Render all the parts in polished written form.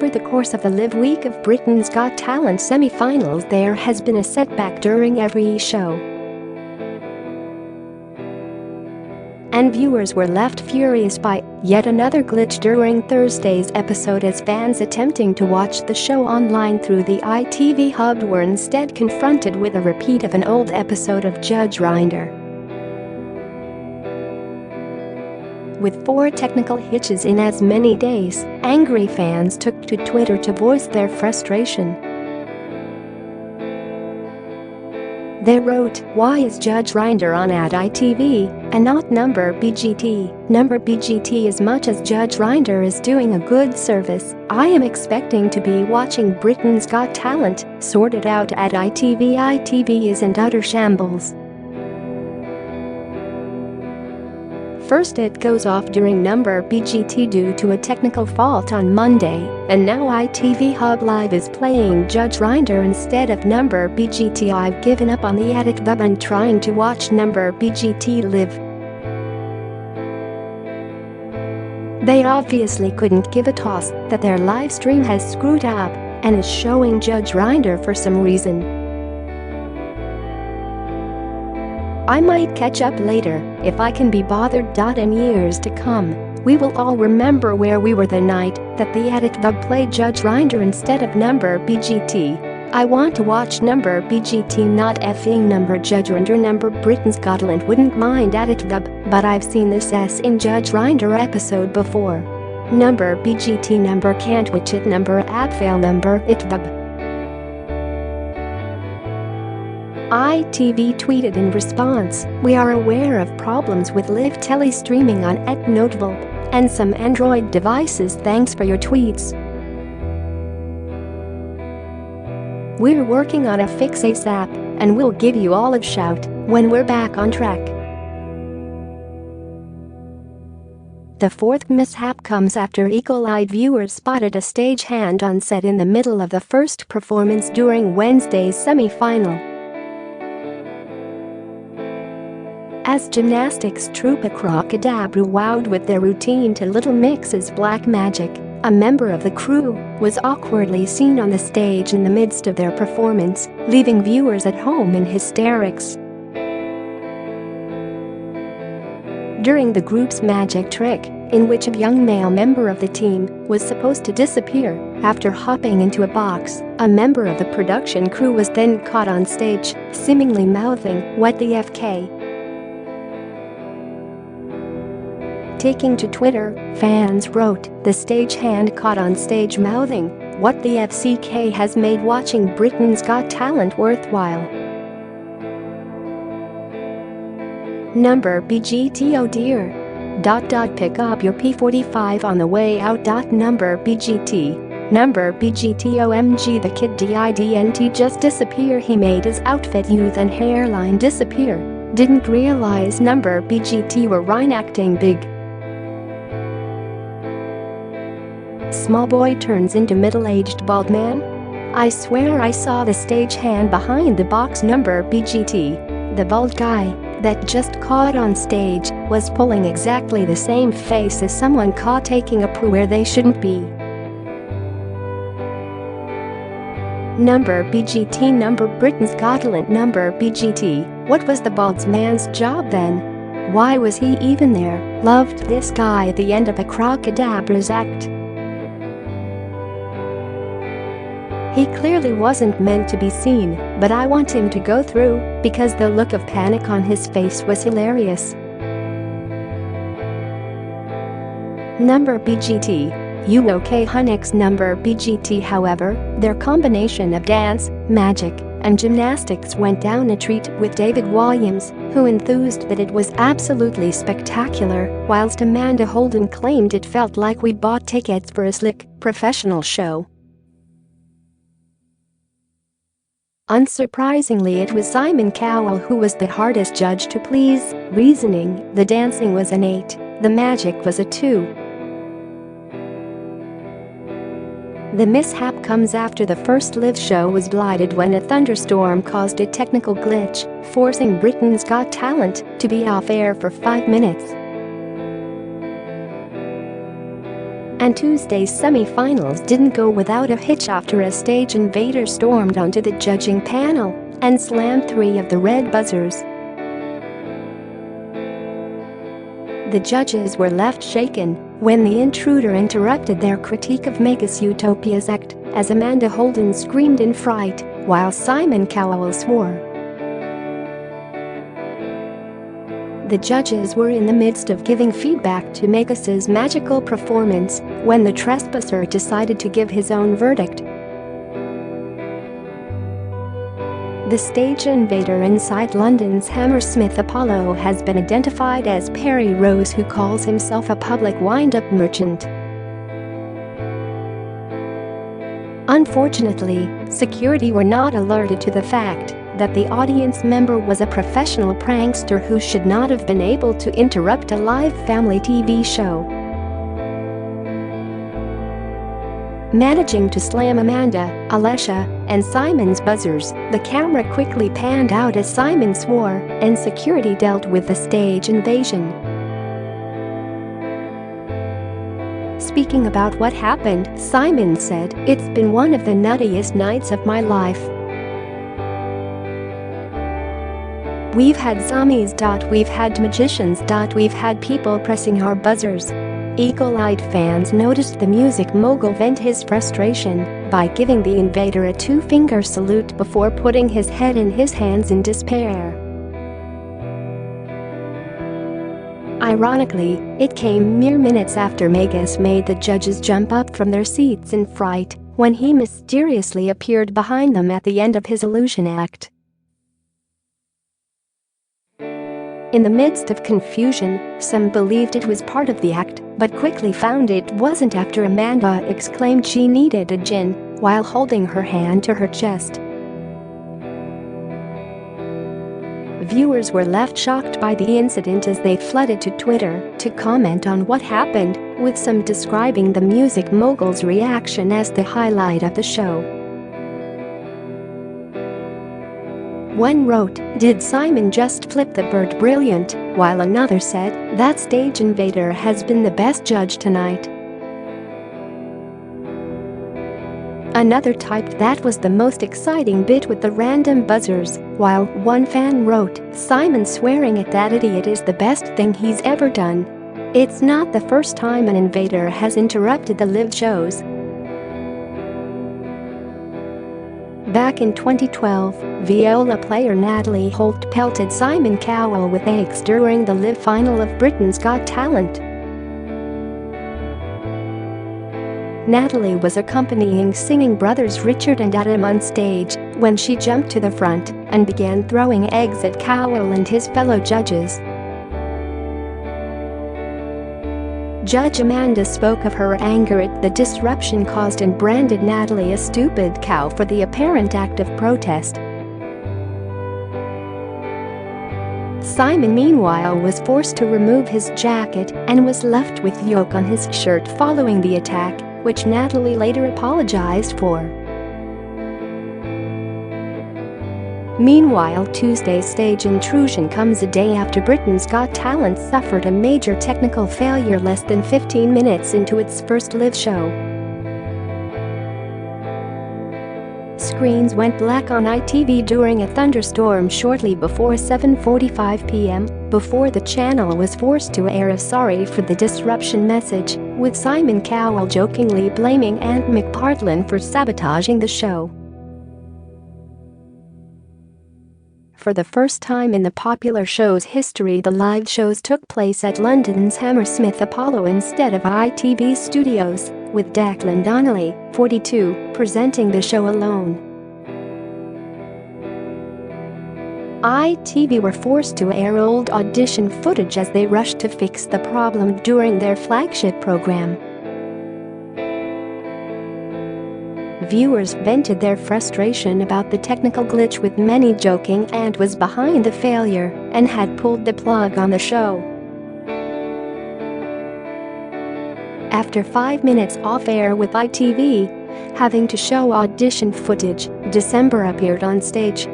Over the course of the live week of Britain's Got Talent semi-finals, there has been a setback during every show, and viewers were left furious by yet another glitch during Thursday's episode, as fans attempting to watch the show online through the ITV Hub were instead confronted with a repeat of an old episode of Judge Rinder. With 4 technical hitches in as many days, angry fans took to Twitter to voice their frustration. They wrote, "Why is Judge Rinder on at ITV and not number BGT? Number BGT, as much as Judge Rinder is doing a good service, I am expecting to be watching Britain's Got Talent, sorted out at ITV. ITV is in utter shambles." First it goes off during number BGT due to a technical fault on Monday, and now ITV Hub Live is playing Judge Rinder instead of number BGT. I've given up on the ITV Hub and trying to watch number BGT live. They obviously couldn't give a toss that their live stream has screwed up and is showing Judge Rinder for some reason. I might catch up later if I can be bothered. In years to come, we will all remember where we were the night that the ITV Hub played Judge Rinder instead of number BGT. I want to watch number BGT, not effing number Judge Rinder. Number Britain's Got Talent wouldn't mind ITV Hub, but I've seen this S in Judge Rinder episode before. Number BGT, number can't watch it, number fail number ITV Hub. ITV tweeted in response, "We are aware of problems with live telly streaming on Notable and some Android devices. Thanks for your tweets. We're working on a fix ASAP and we'll give you all a shout when we're back on track." The fourth mishap comes after eagle-eyed viewers spotted a stagehand on set in the middle of the first performance during Wednesday's semi-final. As gymnastics troupe Crocodabra wowed with their routine to Little Mix's Black Magic, a member of the crew was awkwardly seen on the stage in the midst of their performance, leaving viewers at home in hysterics. During the group's magic trick, in which a young male member of the team was supposed to disappear after hopping into a box, a member of the production crew was then caught on stage, seemingly mouthing, "What the FK?" Taking to Twitter, fans wrote, "The stagehand caught on stage mouthing, 'What the FCK' has made watching Britain's Got Talent worthwhile." Number BGT, oh dear. Pick up your P45 on the way out. Number BGT. Number BGT, OMG, the kid didn't just disappear, he made his outfit, youth and hairline disappear. Didn't realize number BGT were reenacting big. Small boy turns into middle-aged bald man? I swear I saw the stagehand behind the box. Number BGT. The bald guy that just caught on stage was pulling exactly the same face as someone caught taking a poo where they shouldn't be. Number BGT, number Britain's Got Talent, number BGT. What was the bald man's job then? Why was he even there? Loved this guy at the end of a Crocodabra's act. He clearly wasn't meant to be seen, but I want him to go through because the look of panic on his face was hilarious. Number BGT. You okay, Hunix? Number BGT. However, their combination of dance, magic, and gymnastics went down a treat with David Williams, who enthused that it was absolutely spectacular, whilst Amanda Holden claimed it felt like we bought tickets for a slick, professional show. Unsurprisingly, it was Simon Cowell who was the hardest judge to please, reasoning the dancing was an 8, the magic was a 2. The mishap comes after the first live show was blighted when a thunderstorm caused a technical glitch, forcing Britain's Got Talent to be off air for 5 minutes. And Tuesday's semi-finals didn't go without a hitch after a stage invader stormed onto the judging panel and slammed 3 of the red buzzers. The judges were left shaken when the intruder interrupted their critique of Megas Utopia's act as Amanda Holden screamed in fright while Simon Cowell swore. The judges were in the midst of giving feedback to Megas's magical performance when the trespasser decided to give his own verdict. The stage invader inside London's Hammersmith Apollo has been identified as Perry Rose, who calls himself a public wind-up merchant. Unfortunately, security were not alerted to the fact that the audience member was a professional prankster who should not have been able to interrupt a live family TV show. Managing to slam Amanda, Alessia, and Simon's buzzers, the camera quickly panned out as Simon swore and security dealt with the stage invasion. Speaking about what happened, Simon said, "It's been one of the nuttiest nights of my life. We've had zombies. We've had magicians. We've had people pressing our buzzers." Eagle-eyed fans noticed the music mogul vent his frustration by giving the invader a 2-finger salute before putting his head in his hands in despair. Ironically, it came mere minutes after Megas made the judges jump up from their seats in fright when he mysteriously appeared behind them at the end of his illusion act. In the midst of confusion, some believed it was part of the act, but quickly found it wasn't after Amanda exclaimed she needed a gin while holding her hand to her chest. Viewers were left shocked by the incident as they flooded to Twitter to comment on what happened, with some describing the music mogul's reaction as the highlight of the show. One wrote, "Did Simon just flip the bird brilliant?" while another said, "That stage invader has been the best judge tonight." Another typed, "That was the most exciting bit with the random buzzers," while one fan wrote, "Simon swearing at that idiot is the best thing he's ever done. It's not the first time an invader has interrupted the live shows." Back in 2012, viola player Natalie Holt pelted Simon Cowell with eggs during the live final of Britain's Got Talent. Natalie was accompanying singing brothers Richard and Adam on stage when she jumped to the front and began throwing eggs at Cowell and his fellow judges. Judge Amanda spoke of her anger at the disruption caused and branded Natalie a stupid cow for the apparent act of protest. Simon, meanwhile, was forced to remove his jacket and was left with yolk on his shirt following the attack, which Natalie later apologized for. Meanwhile, Tuesday's stage intrusion comes a day after Britain's Got Talent suffered a major technical failure less than 15 minutes into its first live show. Screens went black on ITV during a thunderstorm shortly before 7:45 p.m. before the channel was forced to air a sorry for the disruption message, with Simon Cowell jokingly blaming Ant McPartlin for sabotaging the show. For the first time in the popular show's history, the live shows took place at London's Hammersmith Apollo instead of ITV studios, with Declan Donnelly, 42, presenting the show alone. ITV were forced to air old audition footage as they rushed to fix the problem during their flagship program. Viewers vented their frustration about the technical glitch, with many joking Ant was behind the failure and had pulled the plug on the show. After 5 minutes off-air with ITV having to show audition footage, December appeared on stage.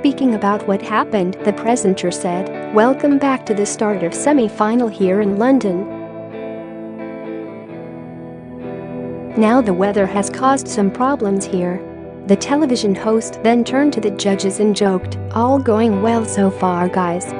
Speaking about what happened, the presenter said, "Welcome back to the start of semi-final here in London. Now the weather has caused some problems here." The television host then turned to the judges and joked, "All going well so far, guys.